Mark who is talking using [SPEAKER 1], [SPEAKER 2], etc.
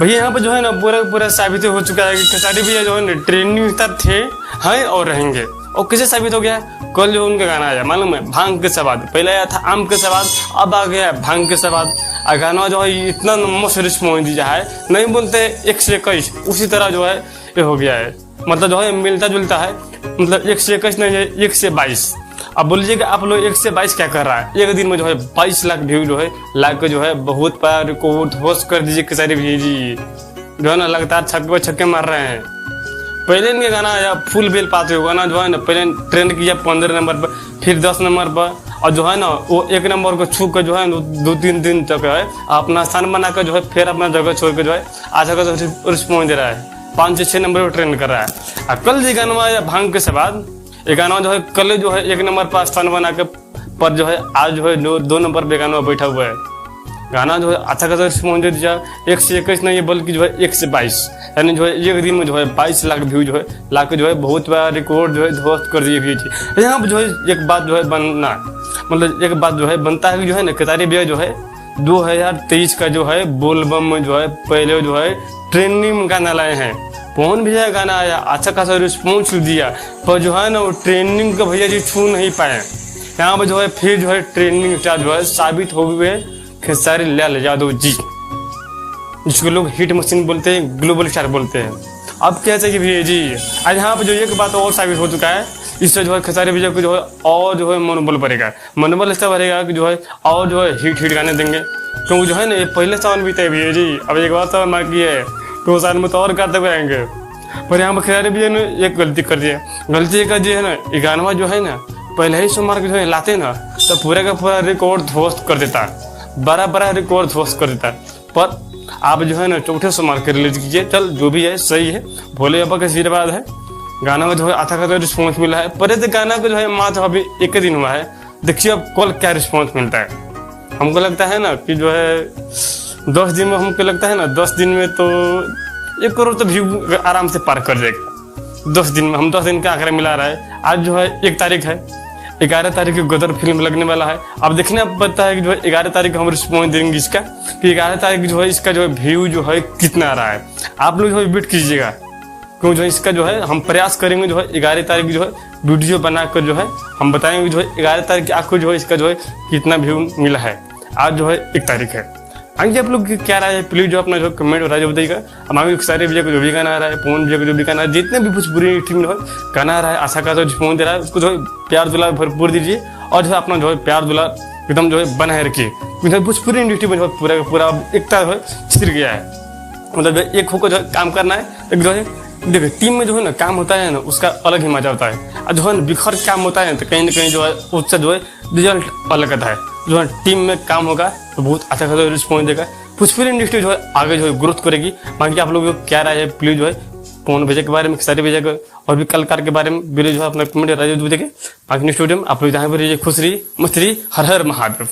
[SPEAKER 1] भैया यहाँ पर जो है ना पूरा साबित हो चुका है कि खेसारी भैया जो है ना ट्रेंडिंग स्टार थे, हैं और रहेंगे। और कैसे साबित हो गया? कल जो उनका गाना आया मालूम है, भांग के सवाद। पहले आया था आम के सवाद, अब आ गया भांग के सवाद। और गाना जो है इतना मस्त रिस्पॉन्स दिया है, नहीं बोलते 121, उसी तरह जो है ये हो गया है। मतलब जो है मिलता जुलता है, मतलब 121 नहीं है 122। अब बोलिएगा आप लोग 122 क्या कर रहा है? एक दिन में जो है 22 लाख व्यू जो है लाख के जो है बहुत बड़ा रिकॉर्ड होस्ट कर दीजिए खेसारी भैया जी, जो है ना लगातार छक्के मार रहे हैं। पहले इनके गाना आया फुल बेल पाते हो, गाना जो है ना पहले ट्रेंड किया 15 नंबर पर, फिर 10 नंबर पर, और जो है ना वो 1 नंबर को छू कर जो है 2-3 दिन तक है अपना स्थान बना कर जो है फिर अपना जगह छोड़ कर जो है आशा का रिस्पॉन्स दे रहा है, 5 से 6 नंबर पर ट्रेंड कर रहा है। और कल जो गाना आया भांग के सवाद, ये गाना जो है कल जो है 1 नंबर पर स्थान बना के, पर जो है आज जो है 2 नंबर पे गाना बैठा हुआ है। गाना जो है अच्छा खासा रिस्पॉन्स दे दिया, 121 नहीं है बल्कि जो है 122, यानी जो है एक दिन में जो है 22 लाख व्यू जो है लाख जो है बहुत बड़ा रिकॉर्ड जो है ध्वस्त कर दिए भी थी। यहाँ पर जो है एक बात जो है बनना, मतलब एक बात जो है बनता है कि जो है ना खेसारी भैया जो है 2023 का जो है बोलबम में जो है पहले जो है ट्रेंडिंग गाना लाए हैं। पवन भैया गाना आया, अच्छा खासा रिस्पॉन्स दिया, पर जो है ना वो ट्रेंडिंग का भैया जी छू नहीं पाए। यहाँ पर जो है फिर जो है ट्रेंडिंग स्टार जो है साबित हो गए खेसारी लाल यादव जी, जिसको लोग हिट मशीन बोलते हैं, ग्लोबल स्टार बोलते हैं। अब क्या चाहिए भैया जी? आज यहाँ पर जो एक बात और साबित हो चुका है, इससे जो है खेसारी भैया को जो है और जो है मनोबल बढ़ेगा, मनोबल ऐसा बढ़ेगा कि जो है और जो है हिट गाने देंगे। क्योंकि जो है ना ये पहले सावन बीते भैया जी, अब एक बात सावन बाकी है, 2 साल में तो और करते हुए आएंगे। पर यहाँ पर खेसारी भैया ने एक गलती कर दिया, गलती का जो है ना ये गाना जो है ना पहले ही सोमवार के जो है लाते ना तो पूरे का पूरा रिकॉर्ड ध्वस्त कर देता, बड़ा रिकॉर्ड ध्वस्त कर देता। पर आप जो है ना चौथे सोमवार के रिलीज कीजिए, चल जो भी है सही है, भोले बाबा का आशीर्वाद है। गाना में जो है अच्छा खासा रिस्पॉन्स मिला है, पर इस गाना को जो है मात्र अभी 1 दिन हुआ है, देखिए अब कल क्या रिस्पॉन्स मिलता है। हमको लगता है ना कि जो है 10 दिन में, हमको लगता है ना 10 दिन में तो 1 करोड़ तो व्यू आराम से पार कर जाएगा 10 दिन में। हम 10 दिन का आंकड़ा मिला रहा है। आज जो है 1 तारीख है, 11 तारीख को गदर फिल्म लगने वाला है। अब देखने पड़ता है कि जो है 11 तारीख को हम रिस्पॉन्स देंगे इसका, कि 11 तारीख जो है इसका जो है व्यू जो है कितना आ रहा है। आप लोग जो है वेट कीजिएगा, क्योंकि जो है इसका जो है हम प्रयास करेंगे जो है 11 तारीख जो है वीडियो बनाकर जो है हम बताएंगे जो है 11 तारीख आपको जो है इसका जो है कितना व्यू मिला है। आज जो है 1 तारीख है। आगे आप लोग क्या राय है प्लीज जो अपना जो कमेंट और राय बताइएगा। हमारे खेसारी भैया को जो भी गाना आ रहा है, पवन भैया को जो भी गाना है, जितने भी भोजपुरी टीम में गाना आ रहा है, आशा का जो रिस्पॉन्स दे रहा है, उसको जो है प्यार दुलार भरपूर दीजिए, और जो है अपना जो है प्यार दुलार एकदम जो है बनाए रखिए। भोजपुरी इंडस्ट्री में जो है पूरा एकता जो है छिड़ गया है, मतलब एक होकर जो है काम करना है। एक जो है देखिए टीम में जो है ना काम होता है ना उसका अलग ही मजा होता है, और जो है बिखर काम होता है तो कहीं ना कहीं जो है उससे जो है रिजल्ट अलग आता है। जो है टीम में काम होगा तो बहुत अच्छा खासा रिस्पॉन्स देगा, भोजपुरी इंडस्ट्री जो है आगे जो है ग्रोथ करेगी। बाकी आप लोगों को क्या राय है प्लीज जो है पवन भैया के बारे में, खेसारी भैया के और भी कलाकार के बारे में वीडियो जो है अपना कमेंट राय देंगे। बाकी नेक्स्ट वीडियो में आप लोग जहाँ पर रहिए खुश रहिए, मस्त रहिए। हर हर महादेव।